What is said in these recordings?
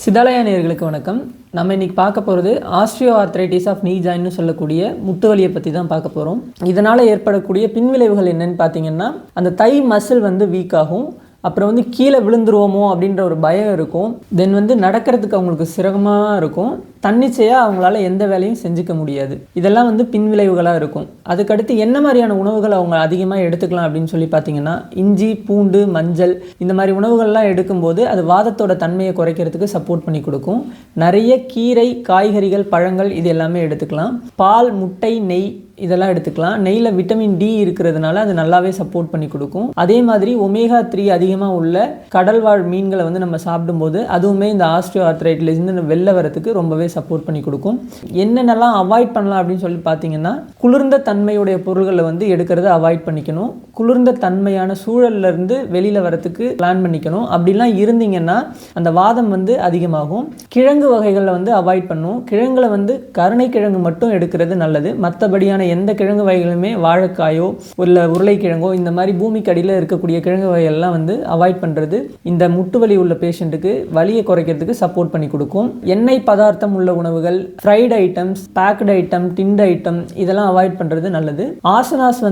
சிதாலயா நேயர்களுக்கு வணக்கம். நம்ம இன்னைக்கு பார்க்க போகிறது ஆஸ்ட்ரியோ ஆர்த்ரைட்டிஸ் ஆஃப் நீ ஜாயின்னு சொல்லக்கூடிய முட்டு வலியை பற்றி தான் பார்க்க போகிறோம். இதனால் ஏற்படக்கூடிய பின்விளைவுகள் என்னன்னு பார்த்தீங்கன்னா, அந்த தை மசில் வீக் ஆகும். அப்புறம் கீழே விழுந்துருவோமோ அப்படின்ற ஒரு பயம் இருக்கும். தென் நடக்கிறதுக்கு அவங்களுக்கு சிரமமாக இருக்கும். தன்னிச்சையாக அவங்களால எந்த வேலையும் செஞ்சுக்க முடியாது. இதெல்லாம் பின்விளைவுகளாக இருக்கும். அதுக்கடுத்து என்ன மாதிரியான உணவுகள் அவங்க அதிகமாக எடுத்துக்கலாம் அப்படின்னு சொல்லி பார்த்தீங்கன்னா, இஞ்சி, பூண்டு, மஞ்சள் இந்த மாதிரி உணவுகள்லாம் எடுக்கும்போது அது வாதத்தோட தன்மையை குறைக்கிறதுக்கு சப்போர்ட் பண்ணி கொடுக்கும். நிறைய கீரை, காய்கறிகள், பழங்கள் இது எல்லாமே எடுத்துக்கலாம். பால், முட்டை, நெய் இதெல்லாம் எடுத்துக்கலாம். நெய்யில் விட்டமின் டி இருக்கிறதுனால அது நல்லாவே சப்போர்ட் பண்ணி கொடுக்கும். அதே மாதிரி ஒமேகா 3 அதிகமாக உள்ள கடல்வாழ் மீன்களை நம்ம சாப்பிடும்போது அதுவுமே இந்த ஆஸ்ட்ரியோ ஆர்த்ரைட்டிஸ்லேருந்து வெளில வரதுக்கு ரொம்பவே சப்போர்ட் பண்ணி கொடுக்கும். என்னென்னலாம் அவாய்ட் பண்ணலாம் அப்படின்னு சொல்லி பார்த்தீங்கன்னா, குளிர்ந்த தன்மையுடைய பொருள்களை எடுக்கிறத அவாய்ட் பண்ணிக்கணும். குளிர்ந்த தன்மையான சூழல்லேருந்து வெளியில் வரத்துக்கு பிளான் பண்ணிக்கணும். அப்படிலாம் இருந்தீங்கன்னா அந்த வாதம் அதிகமாகும். கிழங்கு வகைகளை அவாய்ட் பண்ணும். கிழங்குல கருணை கிழங்கு மட்டும் எடுக்கிறது நல்லது. மற்றபடியான எந்த கிழங்கு வகைகளுமே, வாழைக்காயோ இல்லை உருளைக்கிழங்கோ இந்த மாதிரி பூமிக்கு அடியில் இருக்கக்கூடிய கிழங்கு வகைகள்லாம் அவாய்ட் பண்ணுறது இந்த முட்டு வலி உள்ள பேஷண்ட்டுக்கு வலியை குறைக்கிறதுக்கு சப்போர்ட் பண்ணி கொடுக்கும். எண்ணெய் பதார்த்தம் உள்ள உணவுகள், fried items, baked item, tinned item இதெல்லாம் அவாய்ட் பண்ணுறது நல்லது. ஆசனாஸ்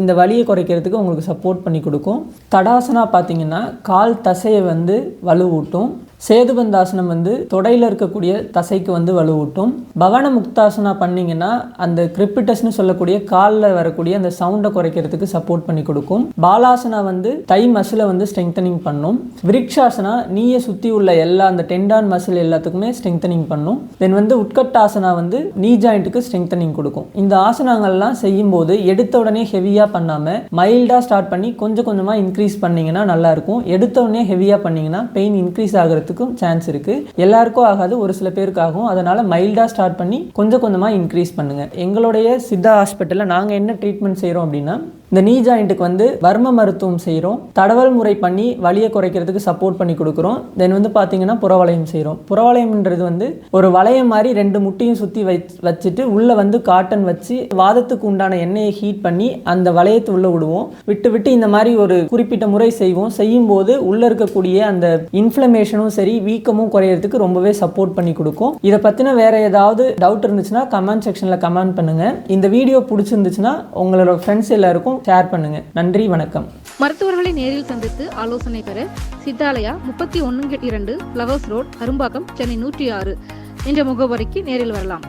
இந்த வலியை குறைக்கிறதுக்கு உங்களுக்கு சப்போர்ட் பண்ணி கொடுக்கும். தடாசனா பார்த்தீங்கன்னா கால் தசையை வலுவூட்டும். சேதுபந்தாசனம் தொடையில் இருக்கக்கூடிய தசைக்கு வலுவூட்டும். பவன முக்தாசனா பண்ணிங்கன்னா அந்த கிரிப்பிட்டஸ்னு சொல்லக்கூடிய காலில் வரக்கூடிய அந்த சவுண்டை குறைக்கிறதுக்கு சப்போர்ட் பண்ணி கொடுக்கும். பாலாசனா தை மசிலை ஸ்ட்ரெங்தனிங் பண்ணும். விரிக்ஷாசனா நீயை சுற்றி உள்ள எல்லா அந்த டெண்டான் மசில் எல்லாத்துக்குமே ஸ்ட்ரெங்தனிங் பண்ணும். தென் உட்கட்டாசனா நீ ஜாயிண்ட்டுக்கு ஸ்ட்ரெங்தனிங் கொடுக்கும். இந்த ஆசனங்கள்லாம் செய்யும்போது எடுத்த உடனே ஹெவியாக பண்ணாமல் மைல்டாக ஸ்டார்ட் பண்ணி கொஞ்சம் கொஞ்சமாக இன்க்ரீஸ் பண்ணிங்கன்னா நல்லாயிருக்கும். எடுத்த உடனே ஹெவியாக பண்ணிங்கன்னா பெயின் இன்க்ரீஸ் ஆகிறது சான்ஸ் இருக்கு. எல்லாருக்கும் ஆகாது, ஒரு சில பேருக்கு ஆகும். அதனால மைல்டா ஸ்டார்ட் பண்ணி கொஞ்சம் கொஞ்சமா இன்க்ரீஸ் பண்ணுங்க. எங்களுடைய சித்தா ஹாஸ்பிட்டல்ல நாங்க என்ன ட்ரீட்மெண்ட் செய்யறோம் அப்படின்னா, இந்த நீ ஜாயிண்ட்டுக்கு வர்ம மருத்துவம் செய்கிறோம். தடவல் முறை பண்ணி வலியை குறைக்கிறதுக்கு சப்போர்ட் பண்ணி கொடுக்குறோம். தென் பார்த்தீங்கன்னா புறவளையம் செய்கிறோம். புறவளையம்ன்றது ஒரு வளையம் மாதிரி 2 முட்டையும் சுற்றி வச்சுட்டு உள்ளே காட்டன் வச்சு வாதத்துக்கு உண்டான எண்ணெயை ஹீட் பண்ணி அந்த வளையத்தை உள்ளே விடுவோம். விட்டு இந்த மாதிரி ஒரு குறிப்பிட்ட முறை செய்வோம். செய்யும்போது உள்ளே இருக்கக்கூடிய அந்த இன்ஃப்ளமேஷனும் சரி, வீக்கமும் குறையிறதுக்கு ரொம்பவே சப்போர்ட் பண்ணி கொடுக்கும். இதை பற்றின வேற ஏதாவது டவுட் இருந்துச்சுன்னா கமெண்ட் செக்ஷனில் கமெண்ட் பண்ணுங்க. இந்த வீடியோ பிடிச்சிருந்துச்சுன்னா உங்களோட ஃப்ரெண்ட்ஸ் எல்லாருக்கும் ஷேர் பண்ணுங்க. நன்றி, வணக்கம். மருத்துவர்களை நேரில் சந்தித்து ஆலோசனை பெற சித்தாலயா 31-2 ஃப்ளவர்ஸ் ரோட், அரும்பாக்கம், சென்னை 106 என்ற முகவரிக்கு நேரில் வரலாம்.